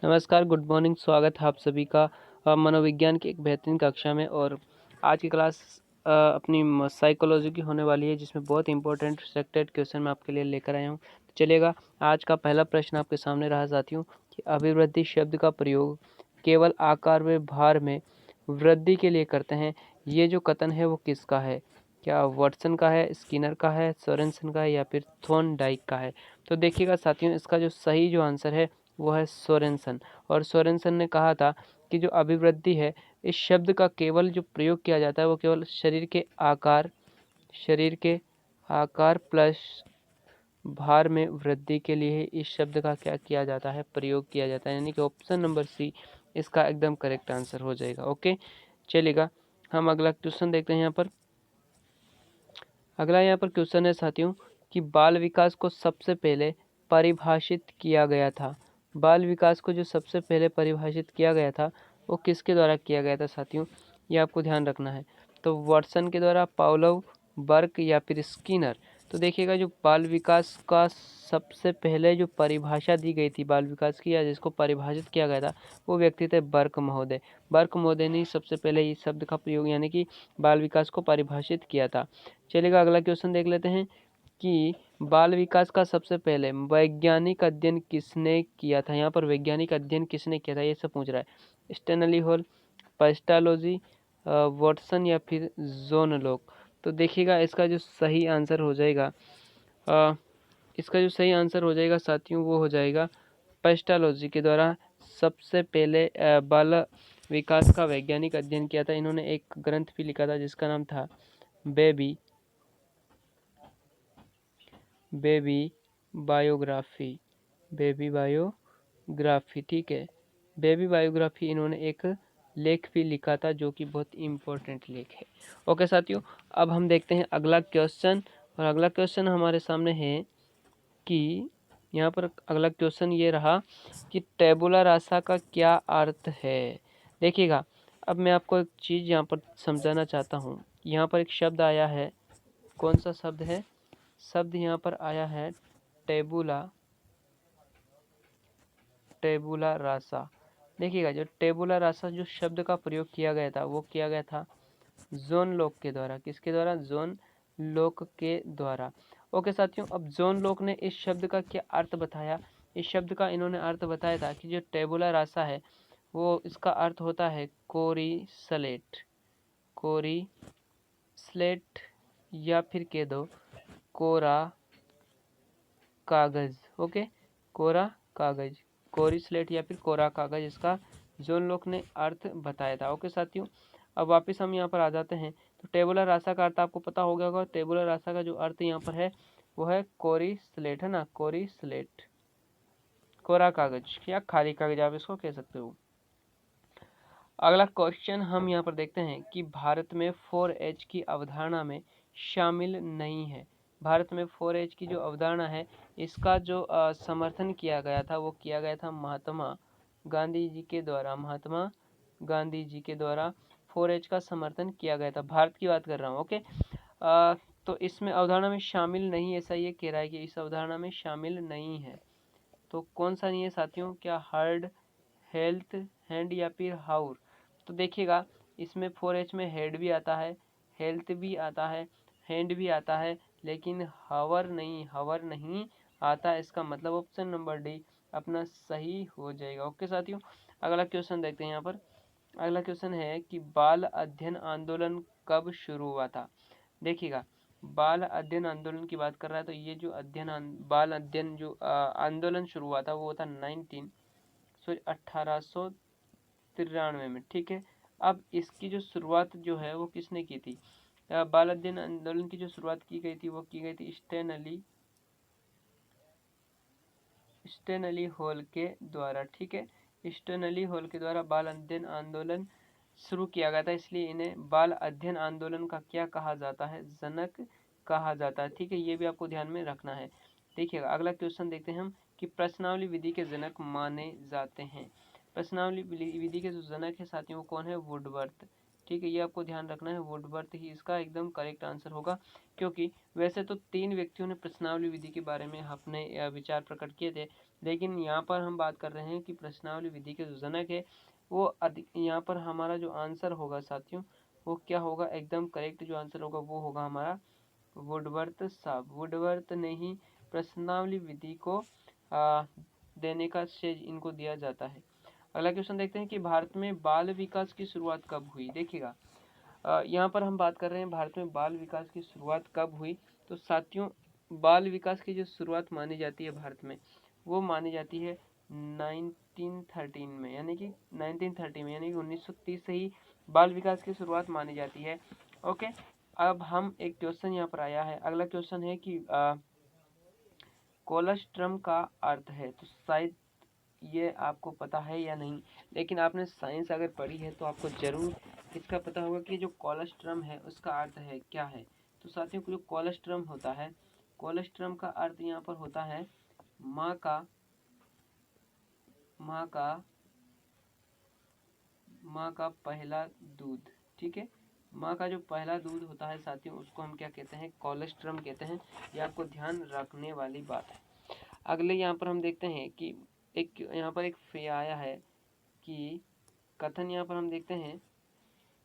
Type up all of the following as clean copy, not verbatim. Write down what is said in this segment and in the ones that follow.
नमस्कार, good morning. स्वागत है आप सभी का मनोविज्ञान की एक बेहतरीन कक्षा में। और आज की क्लास अपनी साइकोलॉजी की होने वाली है, जिसमें बहुत इंपॉर्टेंट सेलेक्टेड क्वेश्चन मैं आपके लिए लेकर आया हूँ। तो चलिएगा, आज का पहला प्रश्न आपके सामने रहा साथियों कि अभिवृद्धि शब्द का प्रयोग केवल आकार व भार में वृद्धि के लिए करते हैं। ये जो कथन है वो किसका है? क्या वाटसन का है, स्किनर का है, सोरेनसन का है या फिर थॉर्नडाइक का है? तो देखिएगा साथियों, इसका जो सही जो आंसर है वो है सोरेनसन। और सोरेनसन ने कहा था कि जो अभिवृद्धि है, इस शब्द का केवल जो प्रयोग किया जाता है वो केवल शरीर के आकार प्लस भार में वृद्धि के लिए इस शब्द का क्या किया जाता है, प्रयोग किया जाता है। यानी कि ऑप्शन नंबर सी इसका एकदम करेक्ट आंसर हो जाएगा। ओके, चलिएगा हम अगला क्वेश्चन देखते हैं। अगला यहाँ पर क्वेश्चन है साथियों कि बाल विकास को सबसे पहले परिभाषित किया गया था। बाल विकास को जो सबसे पहले परिभाषित किया गया था वो किसके द्वारा किया गया था साथियों? ये आपको ध्यान रखना है। तो वाटसन के द्वारा, पावलोव, बर्क या फिर स्किनर? तो देखिएगा, जो बाल विकास का सबसे पहले जो परिभाषा दी गई थी बाल विकास की, या जिसको परिभाषित किया गया था, वो व्यक्ति थे बर्क महोदय। बर्क महोदय ने सबसे पहले इस शब्द का प्रयोग यानी कि बाल विकास को परिभाषित किया था। चलिएगा अगला क्वेश्चन देख लेते हैं कि बाल विकास का सबसे पहले वैज्ञानिक अध्ययन किसने किया था। यहाँ पर वैज्ञानिक अध्ययन किसने किया था ये सब पूछ रहा है। स्टेनली हॉल, पेस्टालोजी, वाटसन या फिर जॉन लॉक? तो देखिएगा, इसका जो सही आंसर हो जाएगा साथियों वो हो जाएगा पेस्टालोजी के द्वारा सबसे पहले बाल विकास का वैज्ञानिक अध्ययन किया था। इन्होंने एक ग्रंथ भी लिखा था जिसका नाम था बेबी बायोग्राफी। ठीक है, बेबी बायोग्राफी। इन्होंने एक लेख भी लिखा था जो कि बहुत इम्पोर्टेंट लेख है। ओके साथियों, अब हम देखते हैं अगला क्वेश्चन। और अगला क्वेश्चन हमारे सामने है कि यहाँ पर अगला क्वेश्चन ये रहा कि टेबुला रासा का क्या अर्थ है। देखिएगा, अब मैं आपको एक चीज़ यहाँ पर समझाना चाहता हूँ। यहाँ पर एक शब्द आया है, कौन सा शब्द है? शब्द यहाँ पर आया है टेबुला रासा। देखिएगा, जो टेबुला रासा जो शब्द का प्रयोग किया गया था वो किया गया था जॉन लॉक के द्वारा। किसके द्वारा? जॉन लॉक के द्वारा। ओके साथियों, अब जॉन लॉक ने इस शब्द का क्या अर्थ बताया? इस शब्द का इन्होंने अर्थ बताया था कि जो टेबुला रासा है वो इसका अर्थ होता है कोरी स्लेट या फिर कह दो कोरा कागज। ओके, कोरा कागज, कोरी स्लेट या फिर कोरा कागज, इसका जॉन लॉक ने अर्थ बताया था। ओके साथियों, अब वापस हम यहाँ पर आ जाते हैं। तो टेबुलर रासा का अर्थ आपको पता हो गया होगा। टेबुलर रासा का जो अर्थ यहाँ पर है वो है कोरी स्लेट, है ना, कोरी स्लेट, कोरा कागज या खाली कागज आप इसको कह सकते हो। अगला क्वेश्चन हम यहाँ पर देखते हैं कि भारत में 4H की अवधारणा में शामिल नहीं है। भारत में 4H की जो अवधारणा है इसका जो समर्थन किया गया था वो किया गया था महात्मा गांधी जी के द्वारा 4H का समर्थन किया गया था। भारत की बात कर रहा हूँ। ओके, तो इसमें अवधारणा में शामिल नहीं, ऐसा ये कह रहा है कि इस अवधारणा में शामिल नहीं है। तो कौन सा नहीं है साथियों? क्या हार्ड, हेल्थ, हैंड या फिर हाउर? तो देखिएगा, इसमें 4H में हेड भी आता है, हेल्थ भी आता है, हैंड भी आता है, लेकिन हावर नहीं आता। इसका मतलब ऑप्शन नंबर डी अपना सही हो जाएगा। ओके साथियों, अगला क्वेश्चन देखते हैं। यहाँ पर अगला क्वेश्चन है कि बाल अध्ययन आंदोलन कब शुरू हुआ था। देखिएगा, बाल अध्ययन आंदोलन की बात कर रहा है तो ये जो बाल अध्ययन जो आंदोलन शुरू हुआ था वो था 1893 में। ठीक है, अब इसकी जो शुरुआत जो है वो किसने की थी? बाल अध्ययन आंदोलन की जो शुरुआत की गई थी वो की गई थी स्टेनली हॉल के द्वारा। ठीक है, स्टेनली हॉल के द्वारा बाल अध्ययन आंदोलन शुरू किया गया था, इसलिए इन्हें बाल अध्ययन आंदोलन का क्या कहा जाता है? जनक कहा जाता है। ठीक है, ये भी आपको ध्यान में रखना है। देखिएगा, अगला क्वेश्चन देखते हैं हम कि प्रश्नावली विधि के जनक माने जाते हैं। प्रश्नावली विधि के जो जनक है साथियों कौन है? वुडवर्थ। ठीक है, ये आपको ध्यान रखना है, वुडवर्थ ही इसका एकदम करेक्ट आंसर होगा, क्योंकि वैसे तो 3 व्यक्तियों ने प्रश्नावली विधि के बारे में अपने विचार प्रकट किए थे, लेकिन यहाँ पर हम बात कर रहे हैं कि प्रश्नावली विधि के जो जनक है वो अधिक, यहाँ पर हमारा जो आंसर होगा साथियों वो क्या होगा, एकदम करेक्ट जो आंसर होगा वो होगा हमारा वुडवर्थ साहब। वुडवर्थ ने ही प्रश्नावली विधि को देने का श्रेय इनको दिया जाता है। अगला क्वेश्चन देखते हैं कि भारत में बाल विकास की शुरुआत कब हुई। देखिएगा, यहाँ पर हम बात कर रहे हैं भारत में बाल विकास की शुरुआत कब हुई। तो साथियों, बाल विकास की जो शुरुआत मानी जाती है भारत में, वो मानी जाती है 1913 में, यानी कि 1930 में, यानी कि 1930 से ही बाल विकास की शुरुआत मानी जाती है। ओके, अब हम एक क्वेश्चन यहाँ पर आया है। अगला क्वेश्चन है कि कोलोस्ट्रम का अर्थ है, तो शायद ये आपको पता है या नहीं, लेकिन आपने साइंस अगर पढ़ी है तो आपको जरूर इसका पता होगा कि जो कोलोस्ट्रम है उसका अर्थ है क्या है। तो साथियों, जो कोलोस्ट्रम होता है, कोलोस्ट्रम का अर्थ यहाँ पर होता है माँ का पहला दूध। ठीक है, माँ का जो पहला दूध होता है साथियों, उसको हम क्या कहते हैं, कोलोस्ट्रम कहते हैं। ये आपको ध्यान रखने वाली बात है। अगले यहाँ पर हम देखते हैं कि एक यहाँ पर एक आया है कि कथन, यहाँ पर हम देखते हैं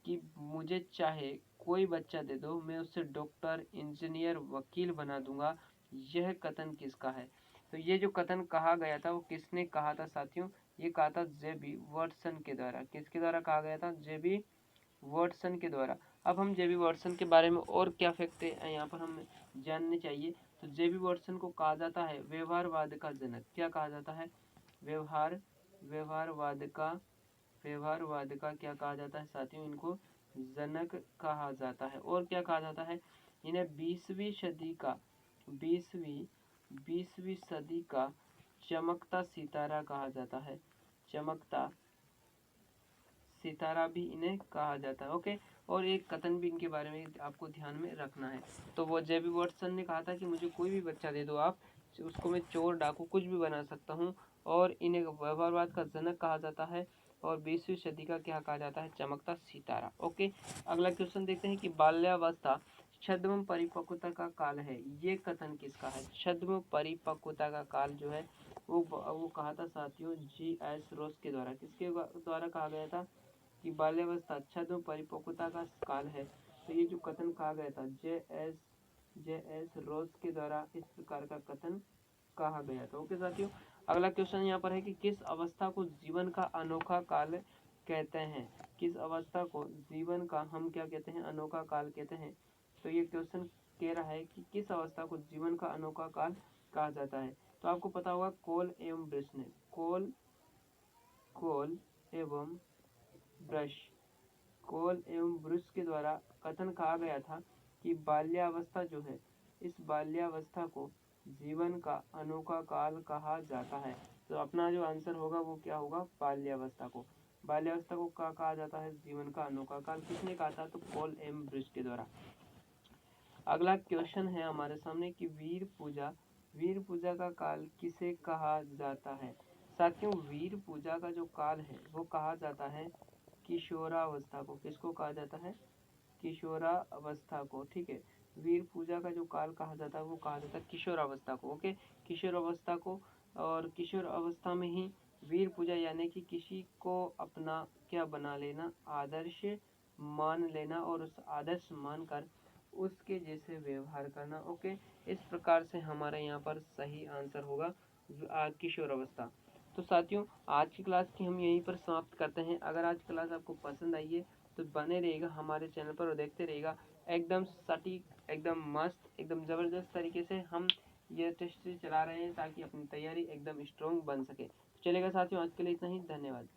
कि मुझे चाहे कोई बच्चा दे दो, मैं उससे डॉक्टर, इंजीनियर, वकील बना दूंगा। यह कथन किसका है। तो ये जो कथन कहा गया था वो किसने कहा था साथियों, ये कहा था जे.बी. वाटसन के द्वारा। किसके द्वारा कहा गया था, जे.बी. वाटसन के द्वारा। अब हम जे.बी. वाटसन के बारे में और क्या फैक्ट यहाँ पर हमें जानने चाहिए। तो जे.बी. वाटसन को कहा जाता है व्यवहारवाद का जनक। क्या कहा जाता है, व्यवहारवाद का क्या कहा जाता है साथियों, इनको जनक कहा जाता है। और क्या कहा जाता है, इन्हें 20वीं सदी का चमकता सितारा कहा जाता है। चमकता सितारा भी इन्हें कहा जाता है। ओके, और एक कथन भी इनके बारे में आपको ध्यान में रखना है। तो वो जे.बी. वाटसन ने कहा था कि मुझे कोई भी बच्चा दे दो आप, उसको मैं चोर, डाकू, कुछ भी बना सकता हूँ, और इन्हें व्यवहारवाद का जनक कहा जाता है, और 20वीं सदी का क्या कहा जाता है, चमकता सितारा। ओके, अगला क्वेश्चन देखते हैं कि बाल्यावस्था छद्म परिपक्वता का काल है। ये कथन किसका है, छद्म परिपक्वता का काल जो है वो कहा था साथियों जी.एस. रोज के द्वारा। किसके द्वारा कहा गया था कि बाल्यावस्था छद्म परिपक्वता का काल है। तो ये जो कथन कहा गया था जे.एस. रोज के द्वारा इस प्रकार का कथन कहा गया था। ओके साथियों, अगला क्वेश्चन यहाँ पर है कि किस अवस्था को जीवन का अनोखा काल कहते हैं। किस अवस्था को जीवन का हम क्या कहते हैं, अनोखा काल कहते हैं। तो ये क्वेश्चन कह रहा है कि किस अवस्था को जीवन का अनोखा काल कहा जाता है। तो आपको पता होगा कोल एवं ब्रश ने, कोल एवं ब्रश के द्वारा कथन कहा गया था कि बाल्यावस्था जो है, इस बाल्यावस्था को जीवन का अनोखा काल कहा जाता है। तो अपना जो आंसर होगा वो क्या होगा, बाल्यावस्था को क्या कहा जाता है, जीवन का अनोखा काल। किसने कहा था, तो पॉल एम ब्रिज के द्वारा। अगला क्वेश्चन है हमारे सामने कि वीर पूजा का काल किसे कहा जाता है। साथियों, वीर पूजा का जो काल है वो कहा जाता है किशोरावस्था को। किसको कहा जाता है, किशोरावस्था को। ठीक है, वीर पूजा का जो काल कहा जाता है वो कहा जाता है किशोरावस्था को। ओके, किशोरावस्था को, और किशोर अवस्था में ही वीर पूजा यानी कि किसी को अपना क्या बना लेना, आदर्श मान लेना, और उस आदर्श मानकर उसके जैसे व्यवहार करना। ओके, इस प्रकार से हमारे यहाँ पर सही आंसर होगा किशोर अवस्था। तो साथियों, आज की क्लास की हम यहीं पर समाप्त करते हैं। अगर आज क्लास आपको पसंद आई है तो बने रहिएगा हमारे चैनल पर और देखते रहिएगा। एकदम सटीक, एकदम मस्त, एकदम ज़बरदस्त तरीके से हम ये टेस्ट चला रहे हैं ताकि अपनी तैयारी एकदम स्ट्रॉन्ग बन सके। चलेगा साथियों, आज के लिए इतना ही, धन्यवाद।